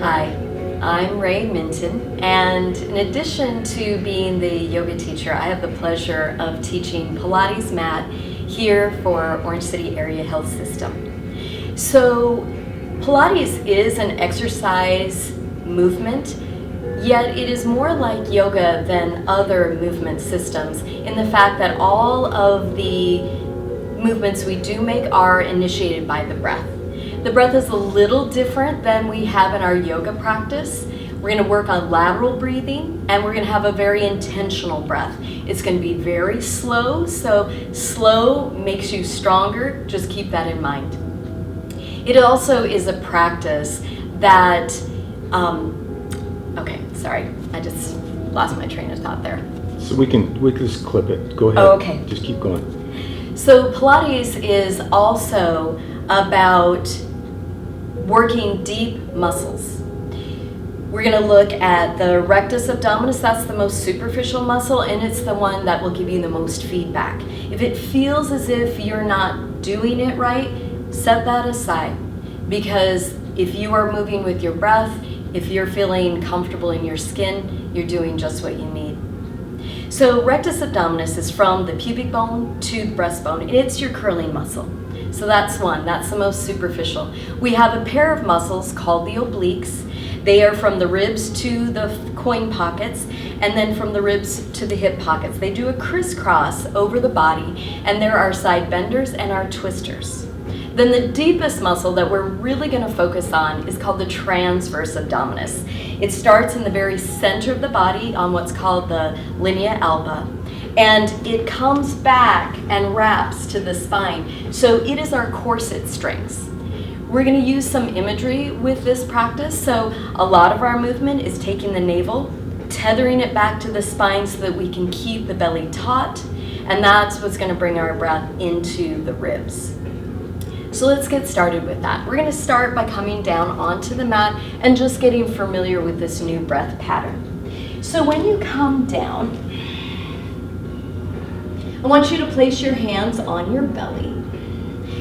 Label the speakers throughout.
Speaker 1: Hi, I'm Rae Minten, and in addition to being the yoga teacher, I have the pleasure of teaching Pilates mat here for Orange City Area Health System. So Pilates is an exercise movement, yet it is more like yoga than other movement systems in the fact that all of the movements we do make are initiated by the breath. The breath is a little different than we have in our yoga practice. We're going to work on lateral breathing, and we're going to have a very intentional breath. It's going to be very slow, so slow makes you stronger. Just keep that in mind. It also is a practice that, okay, sorry, I just lost my train of thought there.
Speaker 2: So we can just clip it. Go ahead.
Speaker 1: Oh, okay.
Speaker 2: Just keep going.
Speaker 1: So Pilates is also about working deep muscles. We're going to look at the rectus abdominis. That's the most superficial muscle, and it's the one that will give you the most feedback. If it feels as if you're not doing it right, set that aside, because if you are moving with your breath, if you're feeling comfortable in your skin, you're doing just what you need. So rectus abdominis is from the pubic bone to the breastbone, and it's your curling muscle. So that's one, that's the most superficial. We have a pair of muscles called the obliques. They are from the ribs to the coin pockets, and then from the ribs to the hip pockets. They do a crisscross over the body, and there are side benders and our twisters. Then the deepest muscle that we're really going to focus on is called the transverse abdominis. It starts in the very center of the body on what's called the linea alba, and it comes back and wraps to the spine. So it is our corset strengths. We're going to use some imagery with this practice. So a lot of our movement is taking the navel, tethering it back to the spine so that we can keep the belly taut, and that's what's going to bring our breath into the ribs. So let's get started with that. We're going to start by coming down onto the mat and just getting familiar with this new breath pattern. So when you come down, I want you to place your hands on your belly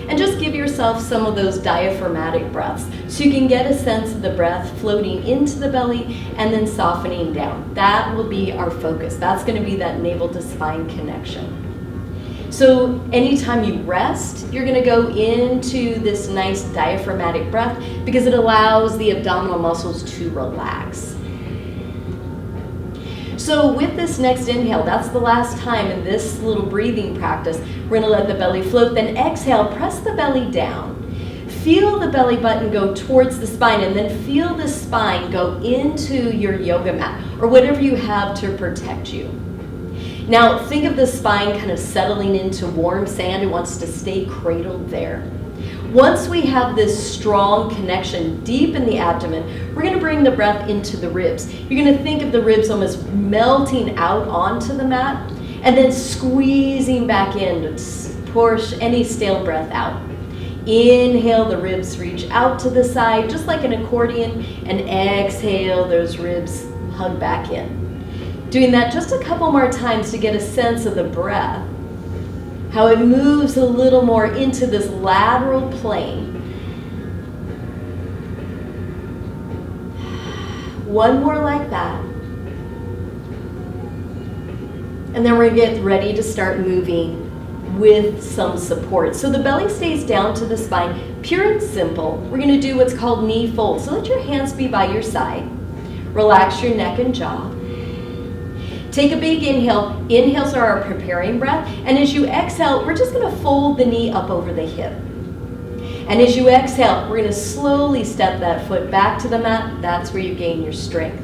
Speaker 1: and just give yourself some of those diaphragmatic breaths so you can get a sense of the breath floating into the belly and then softening down. That will be our focus. That's going to be that navel to spine connection. So anytime you rest, you're going to go into this nice diaphragmatic breath because it allows the abdominal muscles to relax. So with this next inhale, that's the last time in this little breathing practice, we're going to let the belly float. Then exhale, press the belly down. Feel the belly button go towards the spine, and then feel the spine go into your yoga mat or whatever you have to protect you. Now think of the spine kind of settling into warm sand. It wants to stay cradled there. Once we have this strong connection deep in the abdomen, we're going to bring the breath into the ribs. You're going to think of the ribs almost melting out onto the mat and then squeezing back in to push any stale breath out. Inhale, the ribs reach out to the side just like an accordion, and exhale, those ribs hug back in. Doing that just a couple more times to get a sense of the breath, how it moves a little more into this lateral plane. One more like that. And then we're going to get ready to start moving with some support. So the belly stays down to the spine, pure and simple. We're going to do what's called knee fold. So let your hands be by your side. Relax your neck and jaw. Take a big inhale. Inhales are our preparing breath. And as you exhale, we're just going to fold the knee up over the hip. And as you exhale, we're going to slowly step that foot back to the mat. That's where you gain your strength.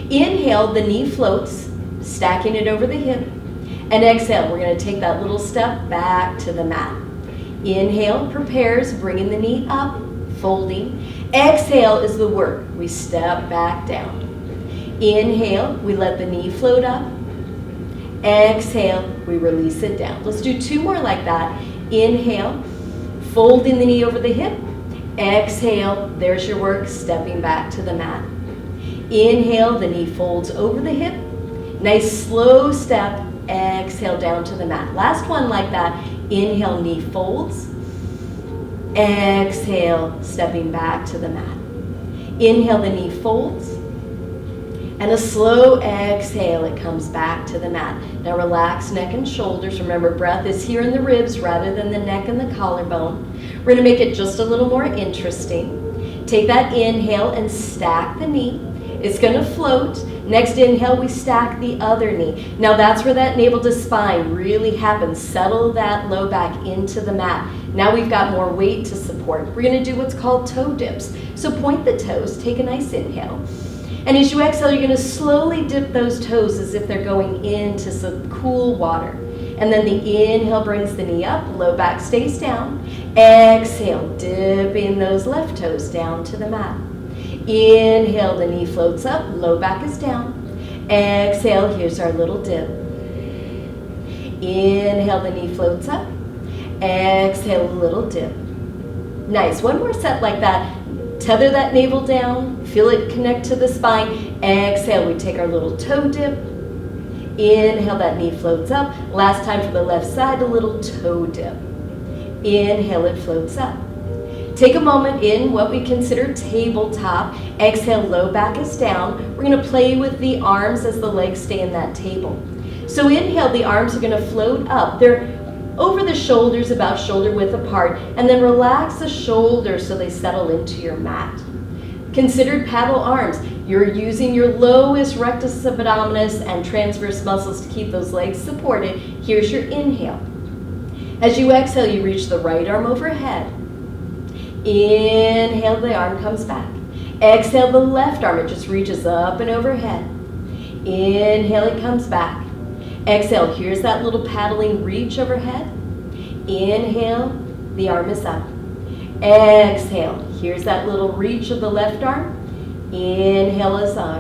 Speaker 1: Inhale, the knee floats, stacking it over the hip. And exhale, we're going to take that little step back to the mat. Inhale, prepares, bringing the knee up, folding. Exhale is the work. We step back down. Inhale, we let the knee float up. Exhale, we release it down. Let's do two more like that. Inhale, folding the knee over the hip. Exhale, there's your work, stepping back to the mat. Inhale, the knee folds over the hip. Nice slow step. Exhale down to the mat. Last one like that. Inhale, knee folds. Exhale, stepping back to the mat. Inhale, the knee folds. And a slow exhale, it comes back to the mat. Now relax neck and shoulders. Remember, breath is here in the ribs rather than the neck and the collarbone. We're gonna make it just a little more interesting. Take that inhale and stack the knee. It's gonna float. Next inhale, we stack the other knee. Now that's where that navel to spine really happens. Settle that low back into the mat. Now we've got more weight to support. We're gonna do what's called toe dips. So point the toes, take a nice inhale. And as you exhale, you're gonna slowly dip those toes as if they're going into some cool water. And then the inhale brings the knee up, low back stays down. Exhale, dipping those left toes down to the mat. Inhale, the knee floats up, low back is down. Exhale, here's our little dip. Inhale, the knee floats up. Exhale, a little dip. Nice, one more set like that. Tether that navel down, feel it connect to the spine. Exhale, we take our little toe dip. Inhale, that knee floats up. Last time for the left side, a little toe dip. Inhale, it floats up. Take a moment in what we consider tabletop. Exhale, low back is down. We're gonna play with the arms as the legs stay in that table. So inhale, the arms are gonna float up. They're over the shoulders, about shoulder width apart, and then relax the shoulders so they settle into your mat. Considered paddle arms. You're using your lowest rectus abdominis and transverse muscles to keep those legs supported. Here's your inhale. As you exhale, you reach the right arm overhead. Inhale, the arm comes back. Exhale, the left arm, it just reaches up and overhead. Inhale, it comes back. Exhale, here's that little paddling reach overhead. Inhale, the arm is up. Exhale, here's that little reach of the left arm. Inhale,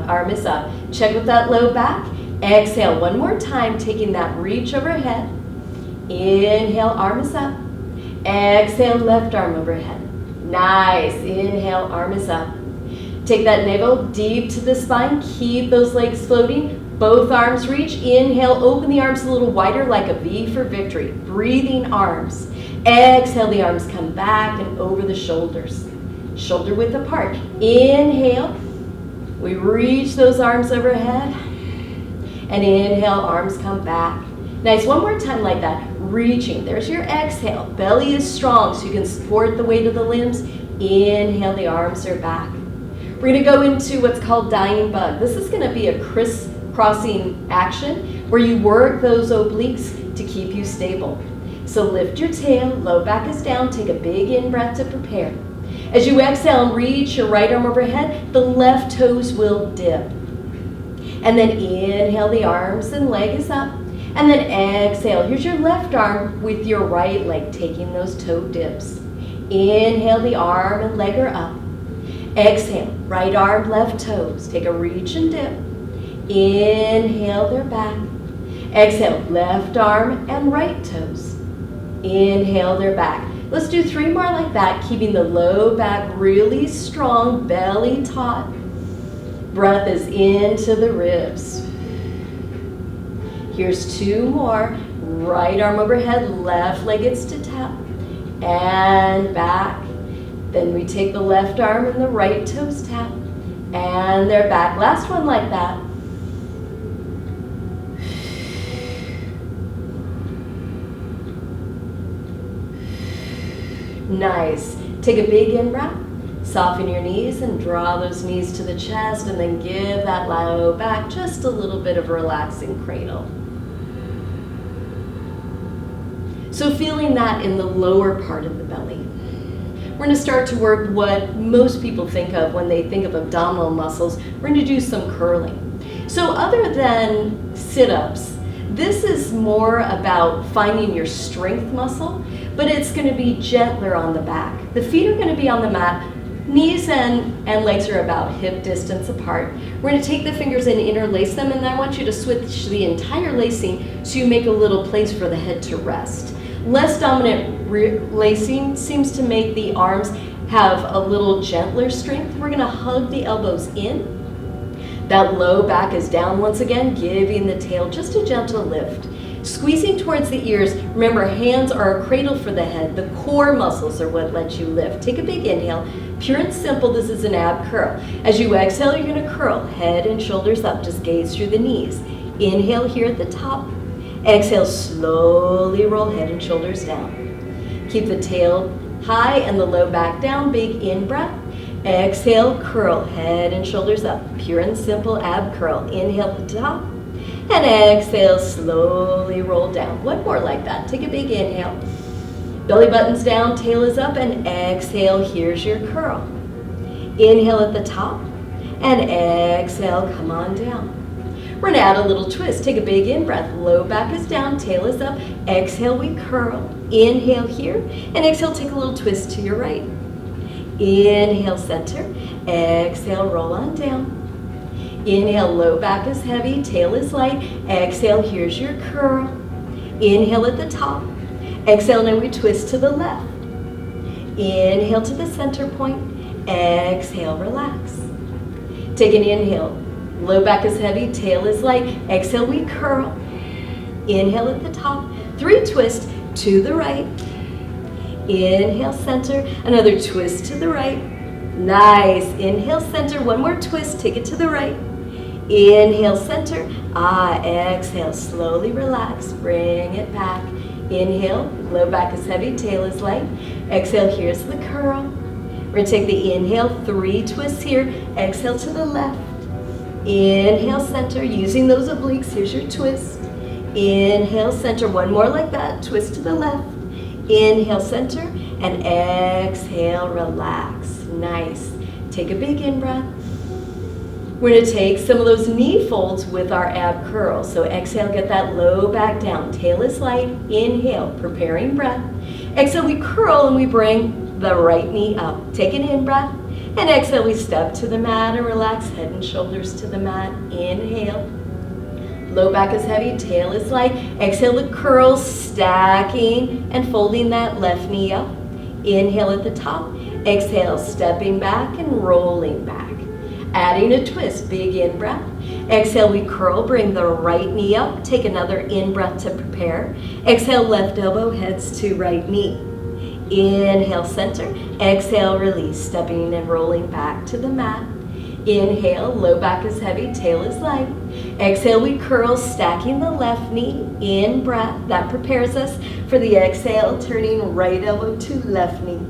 Speaker 1: arm is up. Check with that low back. Exhale, one more time, taking that reach overhead. Inhale, arm is up. Exhale, left arm overhead. Nice, inhale, arm is up. Take that navel deep to the spine, keep those legs floating. Both arms reach. Inhale, open the arms a little wider like a V for victory. Breathing arms. Exhale, the arms come back and over the shoulders. Shoulder width apart. Inhale, we reach those arms overhead. And inhale, arms come back. Nice, one more time like that. Reaching, there's your exhale. Belly is strong so you can support the weight of the limbs. Inhale, the arms are back. We're gonna go into what's called dying bug. This is gonna be a crisscrossing action where you work those obliques to keep you stable. So lift your tail, low back is down, take a big in-breath to prepare. As you exhale and reach your right arm overhead, the left toes will dip. And then inhale, the arms and leg is up. And then exhale, here's your left arm with your right leg taking those toe dips. Inhale, the arm and leg are up. Exhale, right arm, left toes. Take a reach and dip. Inhale, they're back. Exhale, left arm and right toes. Inhale, they're back. Let's do 3 more like that, keeping the low back really strong, belly taut. Breath is into the ribs. Here's 2 more. Right arm overhead, left leg gets to tap. And back. Then we take the left arm and the right toes tap. And they're back. Last one like that. Nice. Take a big in-breath. Soften your knees and draw those knees to the chest and then give that low back just a little bit of a relaxing cradle. So feeling that in the lower part of the belly. We're going to start to work what most people think of when they think of abdominal muscles. We're going to do some curling. So other than sit-ups, this is more about finding your strength muscle, but it's going to be gentler on the back. The feet are going to be on the mat. Knees and legs are about hip distance apart. We're going to take the fingers and interlace them, and I want you to switch the entire lacing so you make a little place for the head to rest. Less dominant lacing seems to make the arms have a little gentler strength. We're going to hug the elbows in. That low back is down once again, giving the tail just a gentle lift. Squeezing towards the ears. Remember, hands are a cradle for the head. The core muscles are what let you lift. Take a big inhale. Pure and simple, this is an ab curl. As you exhale, you're gonna curl, head and shoulders up, just gaze through the knees. Inhale here at the top. Exhale, slowly roll head and shoulders down. Keep the tail high and the low back down, big in-breath. Exhale, curl, head and shoulders up. Pure and simple ab curl. Inhale at the top. And exhale, slowly roll down. One more like that. Take a big inhale. Belly button's down, tail is up, and exhale, here's your curl. Inhale at the top, and exhale, come on down. We're gonna add a little twist. Take a big in-breath. Low back is down, tail is up. Exhale, we curl. Inhale here, and exhale, take a little twist to your right. Inhale, center. Exhale, roll on down. Inhale, low back is heavy, tail is light. Exhale, here's your curl. Inhale at the top. Exhale, now we twist to the left. Inhale to the center point. Exhale, relax. Take an inhale. Low back is heavy, tail is light. Exhale, we curl. Inhale at the top. 3 twists to the right. Inhale, center. Another twist to the right. Nice. Inhale, center. One more twist. Take it to the right. Inhale, center. Exhale, slowly relax. Bring it back. Inhale, low back is heavy, tail is light. Exhale, here's the curl. We're going to take the inhale, 3 twists here. Exhale to the left. Inhale, center. Using those obliques, here's your twist. Inhale, center. One more like that. Twist to the left. Inhale, center. And exhale, relax. Nice. Take a big in-breath. We're going to take some of those knee folds with our ab curls. So exhale, get that low back down. Tail is light. Inhale, preparing breath. Exhale, we curl and we bring the right knee up. Take an in-breath. And exhale, we step to the mat and relax head and shoulders to the mat. Inhale. Low back is heavy, tail is light. Exhale, the curls, stacking and folding that left knee up. Inhale at the top. Exhale, stepping back and rolling back. Adding a twist, big in-breath. Exhale, we curl, bring the right knee up. Take another in-breath to prepare. Exhale, left elbow heads to right knee. Inhale, center. Exhale, release, stepping and rolling back to the mat. Inhale, low back is heavy, tail is light. Exhale, we curl, stacking the left knee. In breath, that prepares us for the exhale, turning right elbow to left knee.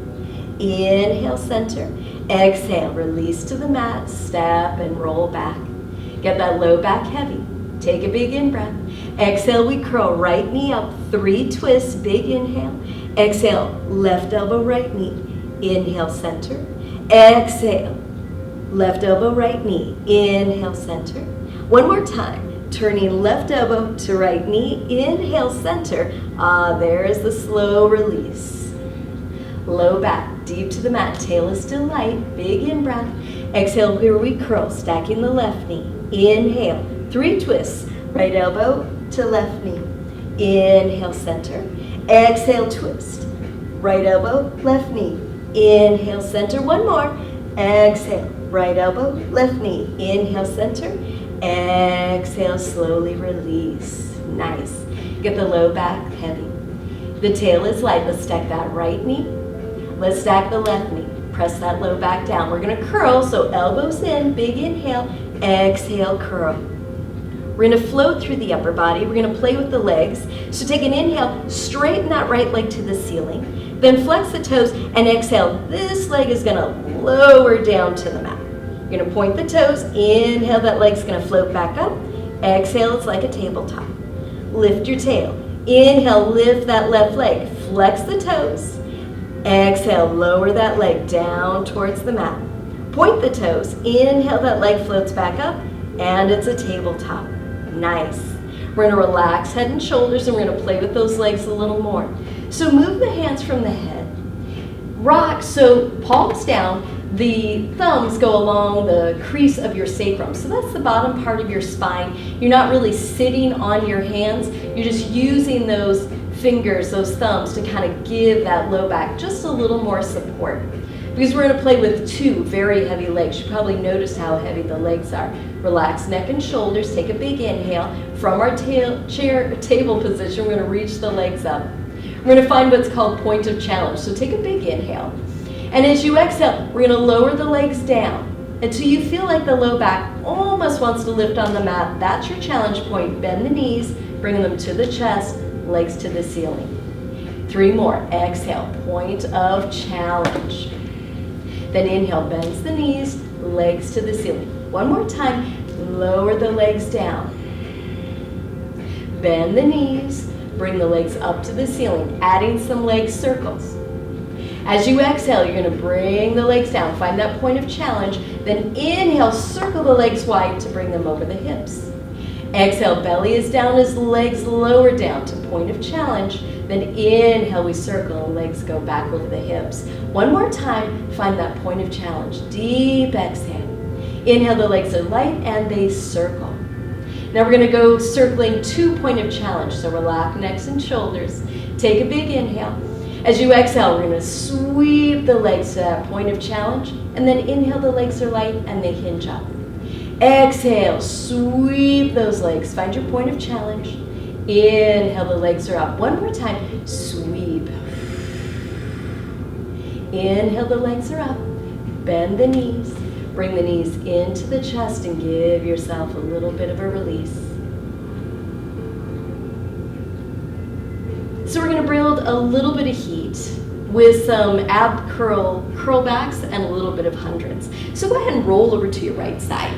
Speaker 1: Inhale, center. Exhale, release to the mat, step and roll back. Get that low back heavy. Take a big in-breath. Exhale, we curl, right knee up, 3 twists, big inhale. Exhale, left elbow, right knee. Inhale, center. Exhale, left elbow, right knee. Inhale, center. One more time, turning left elbow to right knee. Inhale, center. There is the slow release. Low back, deep to the mat, tail is still light, big in-breath. Exhale, here we curl, stacking the left knee. Inhale, 3 twists, right elbow to left knee. Inhale, center. Exhale, twist. Right elbow, left knee. Inhale, center. One more. Exhale, right elbow, left knee. Inhale, center. Exhale, slowly release. Nice. Get the low back heavy. The tail is light. Let's stack that right knee. Let's stack the left knee. Press that low back down. We're going to curl, so elbows in, big inhale. Exhale, curl. We're going to float through the upper body. We're going to play with the legs. So take an inhale, straighten that right leg to the ceiling. Then flex the toes and exhale. This leg is going to lower down to the mat. You're going to point the toes. Inhale, that leg's going to float back up. Exhale, it's like a tabletop. Lift your tail. Inhale, lift that left leg. Flex the toes. Exhale, lower that leg down towards the mat. Point the toes. Inhale, that leg floats back up. And it's a tabletop. Nice. We're going to relax head and shoulders, and we're going to play with those legs a little more. So move the hands from the head. Rock, so palms down, the thumbs go along the crease of your sacrum. So that's the bottom part of your spine. You're not really sitting on your hands. You're just using those fingers, those thumbs, to kind of give that low back just a little more support. Because we're going to play with 2 very heavy legs. You probably noticed how heavy the legs are. Relax neck and shoulders. Take a big inhale. From our table position, we're going to reach the legs up. We're going to find what's called point of challenge. So take a big inhale. And as you exhale, we're gonna lower the legs down until you feel like the low back almost wants to lift on the mat. That's your challenge point. Bend the knees, bring them to the chest, legs to the ceiling. 3 more. Exhale, point of challenge. Then inhale, bends the knees, legs to the ceiling. 1 more time, lower the legs down. Bend the knees, bring the legs up to the ceiling, adding some leg circles. As you exhale, you're gonna bring the legs down, find that point of challenge, then inhale, circle the legs wide to bring them over the hips. Exhale, belly is down as legs lower down to point of challenge. Then inhale, we circle and legs go back over the hips. 1 more time, find that point of challenge. Deep exhale. Inhale, the legs are light and they circle. Now we're gonna go circling to point of challenge. So relax necks and shoulders. Take a big inhale. As you exhale, we're gonna sweep the legs to that point of challenge. And then inhale, the legs are light and they hinge up. Exhale, sweep those legs. Find your point of challenge. Inhale, the legs are up. 1 more time, sweep. Inhale, the legs are up. Bend the knees. Bring the knees into the chest and give yourself a little bit of a release. So we're gonna build a little bit of heat with some ab curl backs and a little bit of hundreds. So go ahead and roll over to your right side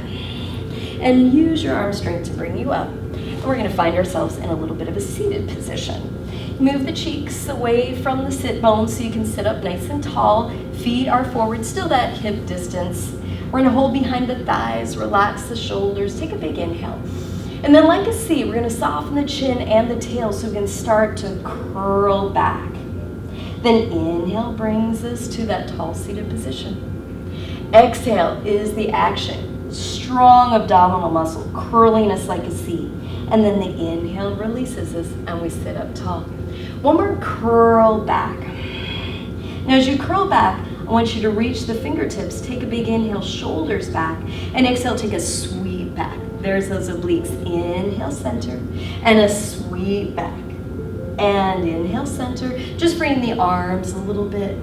Speaker 1: and use your arm strength to bring you up. And we're gonna find ourselves in a little bit of a seated position. Move the cheeks away from the sit bones so you can sit up nice and tall. Feet are forward, still that hip distance. We're gonna hold behind the thighs, relax the shoulders, take a big inhale. And then like a C, we're gonna soften the chin and the tail so we can start to curl back. Then inhale brings us to that tall seated position. Exhale is the action. Strong abdominal muscle, curling us like a C. And then the inhale releases us and we sit up tall. 1 more, curl back. Now as you curl back, I want you to reach the fingertips, take a big inhale, shoulders back, and exhale, take a sweep back. There's those obliques. Inhale, center, and a sweep back. And inhale, center. Just bring the arms a little bit,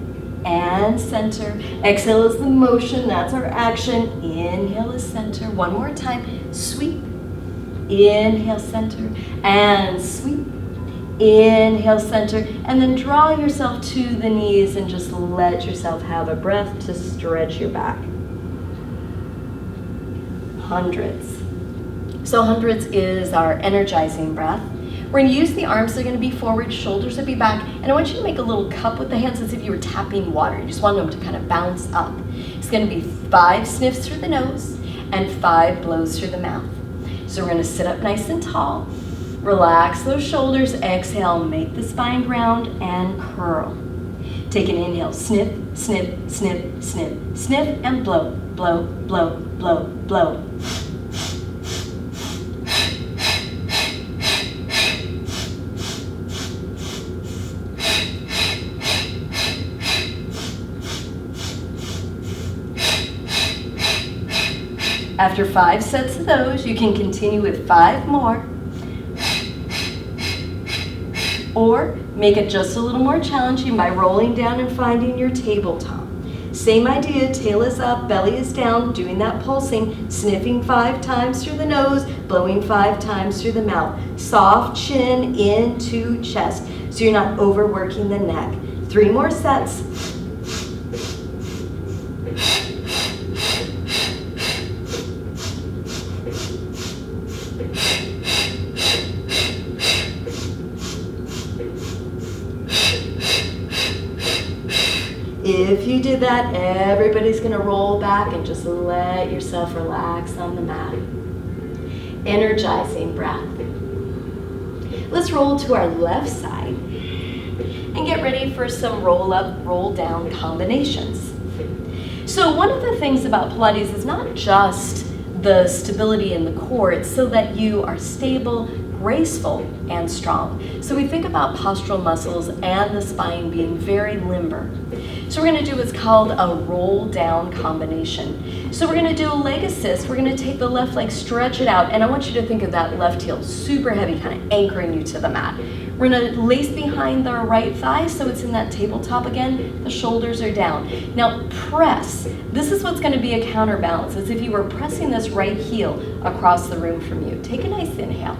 Speaker 1: and center. Exhale is the motion, that's our action. Inhale is center. 1 more time, sweep. Inhale, center, and sweep. Inhale, center, and then draw yourself to the knees and just let yourself have a breath to stretch your back. Hundreds. So hundreds is our energizing breath. We're going to use the arms, they're going to be forward, shoulders will be back, and I want you to make a little cup with the hands as if you were tapping water. You just want them to kind of bounce up. It's going to be 5 sniffs through the nose and 5 blows through the mouth. So we're going to sit up nice and tall. Relax those shoulders, exhale, make the spine round and curl. Take an inhale, sniff, sniff, sniff, sniff, sniff, and blow, blow, blow, blow, blow. After 5 sets of those, you can continue with 5 more. Or make it just a little more challenging by rolling down and finding your tabletop. Same idea, tail is up, belly is down, doing that pulsing, sniffing 5 times through the nose, blowing 5 times through the mouth. Soft chin into chest, so you're not overworking the neck. 3 more sets. If you did that, everybody's going to roll back and just let yourself relax on the mat. Energizing breath. Let's roll to our left side and get ready for some roll up, roll down combinations. So one of the things about Pilates is not just the stability in the core, it's so that you are stable, graceful and strong. So we think about postural muscles and the spine being very limber. So we're going to do what's called a roll down combination. So we're going to do a leg assist. We're going to take the left leg, stretch it out, and I want you to think of that left heel super heavy, kind of anchoring you to the mat. We're going to lace behind the right thigh so it's in that tabletop again. The shoulders are down. Now press. This is what's going to be a counterbalance, as if you were pressing this right heel across the room from you. Take a nice inhale.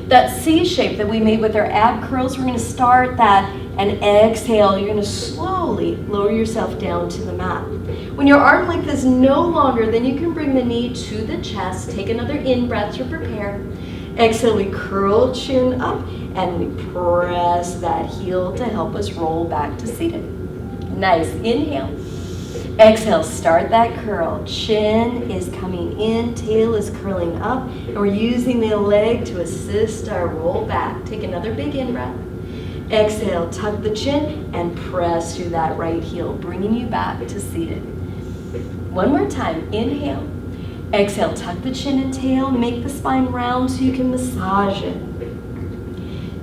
Speaker 1: That C shape that we made with our ab curls, we're going to start that and exhale. You're going to slowly lower yourself down to the mat. When your arm length is no longer, then you can bring the knee to the chest. Take another in-breath to prepare. Exhale, we curl chin up and we press that heel to help us roll back to seated. Nice. Inhale. Exhale, start that curl. Chin is coming in, tail is curling up, and we're using the leg to assist our roll back. Take another big in-breath. Exhale, tuck the chin and press through that right heel, bringing you back to seated. One more time. Inhale. Exhale, tuck the chin and tail, make the spine round so you can massage it.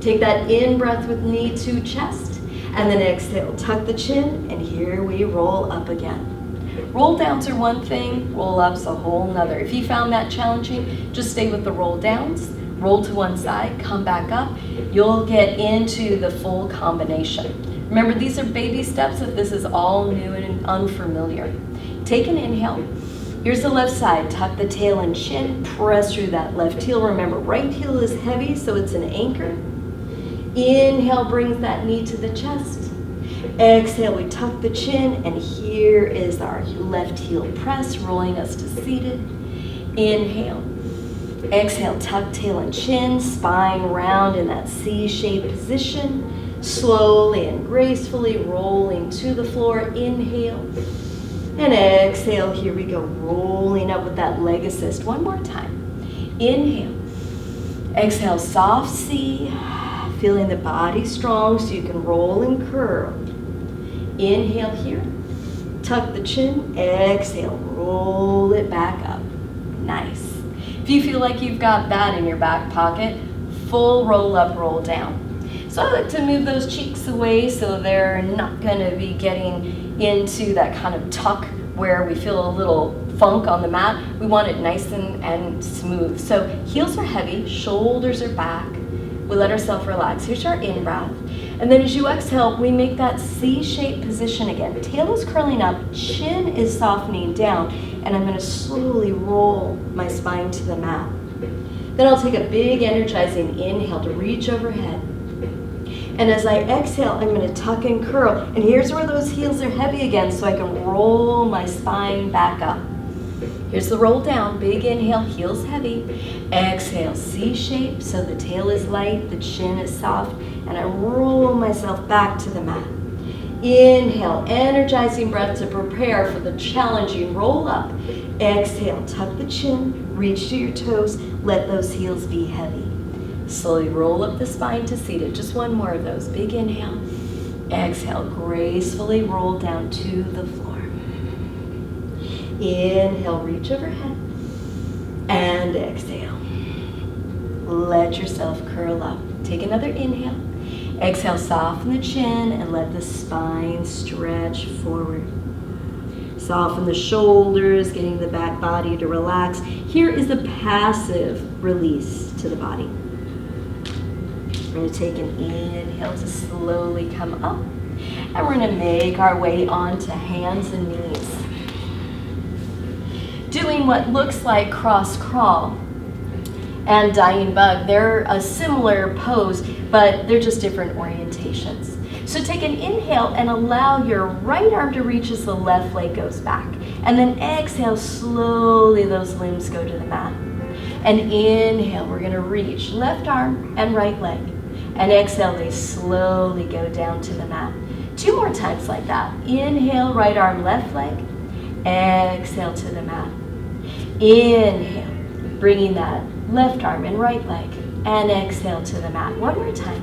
Speaker 1: Take that in-breath with knee to chest, and then exhale, tuck the chin, and here we roll up again. Roll downs are one thing, roll ups a whole nother. If you found that challenging, just stay with the roll downs, roll to one side, come back up. You'll get into the full combination. Remember, these are baby steps if this is all new and unfamiliar. Take an inhale. Here's the left side. Tuck the tail and chin, press through that left heel. Remember, right heel is heavy, so it's an anchor. Inhale brings that knee to the chest. Exhale, we tuck the chin, and here is our left heel press, rolling us to seated. Inhale. Exhale, tuck tail and chin, spine round in that C-shaped position. Slowly and gracefully rolling to the floor. Inhale. And exhale, here we go, rolling up with that leg assist. One more time. Inhale. Exhale, soft C, feeling the body strong so you can roll and curl. Inhale here, tuck the chin, exhale, roll it back up. Nice. If you feel like you've got that in your back pocket, full roll up, roll down. So I like to move those cheeks away so they're not going to be getting into that kind of tuck where we feel a little funk on the mat. We want it nice and smooth. So heels are heavy, shoulders are back. We let ourselves relax. Here's our in-breath. And then as you exhale, we make that C-shaped position again. Tail is curling up, chin is softening down, and I'm going to slowly roll my spine to the mat. Then I'll take a big energizing inhale to reach overhead. And as I exhale, I'm going to tuck and curl. And here's where those heels are heavy again, so I can roll my spine back up. Here's the roll down. Big inhale, heels heavy. Exhale, C shape, so the tail is light, the chin is soft, and I roll myself back to the mat. Inhale, energizing breath to prepare for the challenging roll up. Exhale, tuck the chin, reach to your toes, let those heels be heavy. Slowly roll up the spine to seated. Just one more of those. Big inhale. Exhale, gracefully roll down to the floor. Inhale, reach overhead. And exhale. Let yourself curl up. Take another inhale. Exhale, soften the chin and let the spine stretch forward. Soften the shoulders, getting the back body to relax. Here is a passive release to the body. We're going to take an inhale to slowly come up, and we're going to make our way onto hands and knees. Doing what looks like cross crawl and dying bug. They're a similar pose, but they're just different orientations. So take an inhale and allow your right arm to reach as the left leg goes back. And then exhale, slowly those limbs go to the mat. And inhale, we're going to reach left arm and right leg. And exhale, they slowly go down to the mat. 2 more times like that. Inhale, right arm, left leg. Exhale to the mat. Inhale, bringing that left arm and right leg. And exhale to the mat. 1 more time.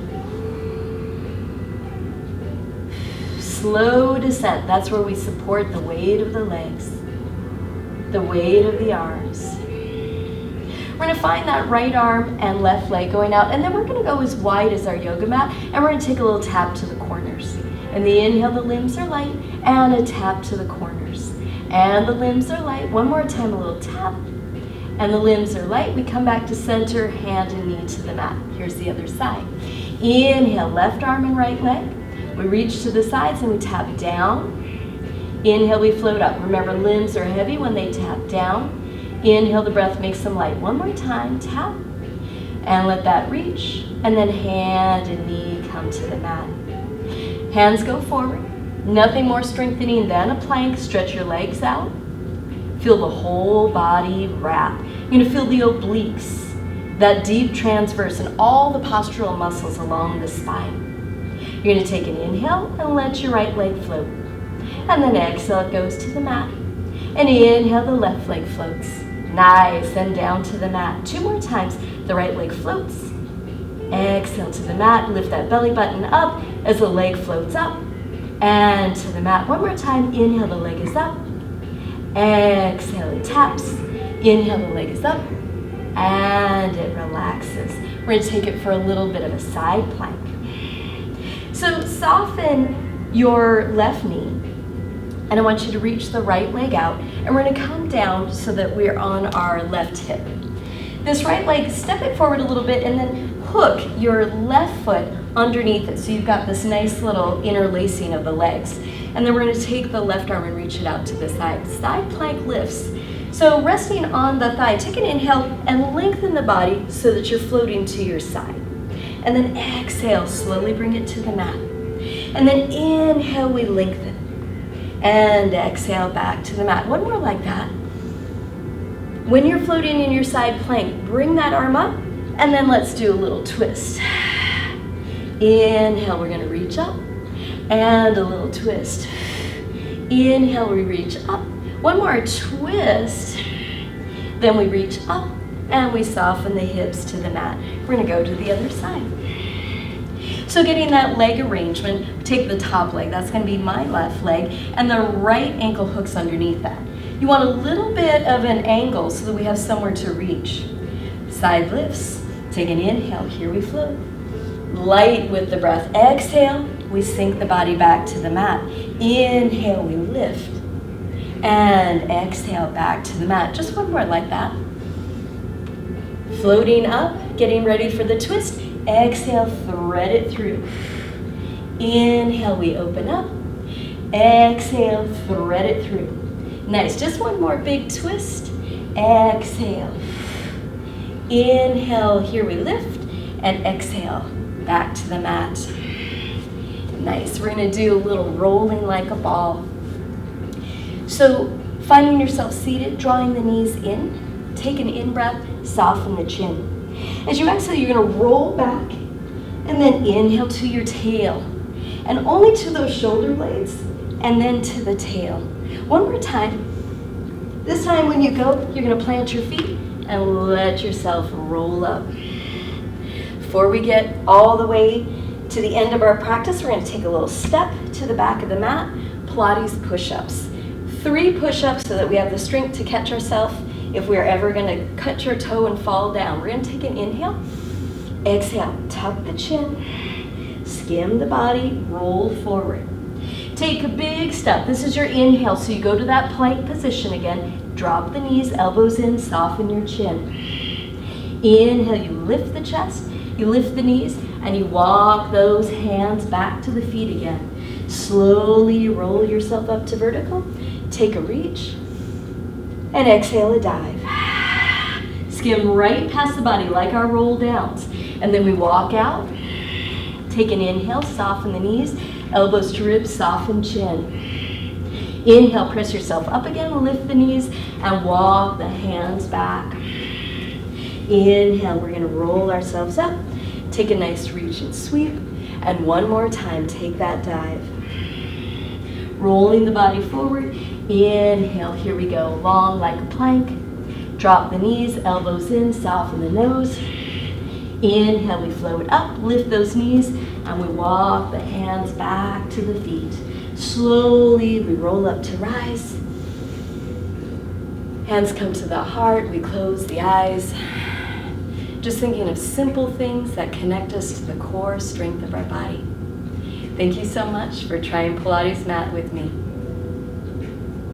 Speaker 1: Slow descent. That's where we support the weight of the legs, the weight of the arms. We're gonna find that right arm and left leg going out, and then we're gonna go as wide as our yoga mat, and we're gonna take a little tap to the corners. And the inhale, the limbs are light, and a tap to the corners. And the limbs are light. One more time, a little tap. And the limbs are light. We come back to center, hand and knee to the mat. Here's the other side. Inhale, left arm and right leg. We reach to the sides and we tap down. Inhale, we float up. Remember, limbs are heavy when they tap down. Inhale, the breath makes them light. One more time, tap. And let that reach. And then hand and knee come to the mat. Hands go forward. Nothing more strengthening than a plank. Stretch your legs out. Feel the whole body wrap. You're going to feel the obliques, that deep transverse, and all the postural muscles along the spine. You're going to take an inhale and let your right leg float. And then exhale, it goes to the mat. And inhale, the left leg floats. Nice, and down to the mat. 2 more times, the right leg floats. Exhale to the mat, lift that belly button up as the leg floats up. And to the mat. 1 more time, inhale, the leg is up. Exhale, it taps. Inhale, the leg is up. And it relaxes. We're going to take it for a little bit of a side plank. So soften your left knee. And I want you to reach the right leg out. And we're going to come down so that we're on our left hip. This right leg, step it forward a little bit and then hook your left foot underneath it. So you've got this nice little interlacing of the legs. And then we're going to take the left arm and reach it out to the side. Side plank lifts. So resting on the thigh, take an inhale and lengthen the body so that you're floating to your side. And then exhale, slowly bring it to the mat. And then inhale, we lengthen. And exhale back to the mat. One more like that. When you're floating in your side plank, bring that arm up and then let's do a little twist. Inhale, we're going to reach up and a little twist. Inhale, we reach up. One more twist. Then we reach up and we soften the hips to the mat. We're going to go to the other side. So getting that leg arrangement, take the top leg, that's going to be my left leg, and the right ankle hooks underneath that. You want a little bit of an angle so that we have somewhere to reach. Side lifts, take an inhale, here we float. Light with the breath. Exhale, we sink the body back to the mat. Inhale, we lift. And exhale, back to the mat. Just one more like that. Floating up, getting ready for the twist. Exhale, thread it through. Inhale, we open up. Exhale, thread it through. Nice, just one more big twist. Exhale. Inhale, here we lift. And exhale, back to the mat. Nice, we're gonna do a little rolling like a ball. So finding yourself seated, drawing the knees in. Take an in-breath, soften the chin. As you exhale, you're going to roll back and then inhale to your tail. And only to those shoulder blades and then to the tail. One more time. This time when you go, you're going to plant your feet and let yourself roll up. Before we get all the way to the end of our practice, we're going to take a little step to the back of the mat. Pilates push-ups. 3 push-ups so that we have the strength to catch ourselves if we're ever going to cut your toe and fall down. We're going to take an inhale, exhale, tuck the chin, skim the body, roll forward. Take a big step. This is your inhale, so you go to that plank position again. Drop the knees, elbows in, soften your chin. Inhale, you lift the chest, you lift the knees, and you walk those hands back to the feet again. Slowly roll yourself up to vertical. Take a reach. And exhale, a dive. Skim right past the body like our roll downs. And then we walk out. Take an inhale, soften the knees, elbows to ribs, soften chin. Inhale, press yourself up again, lift the knees, and walk the hands back. Inhale, we're gonna roll ourselves up. Take a nice reach and sweep. And one more time, take that dive. Rolling the body forward. Inhale, here we go, long like a plank. Drop the knees, elbows in, soften the nose. Inhale, we float up, lift those knees, and we walk the hands back to the feet. Slowly, we roll up to rise. Hands come to the heart, we close the eyes. just thinking of simple things that connect us to the core strength of our body. Thank you so much for trying Pilates mat with me.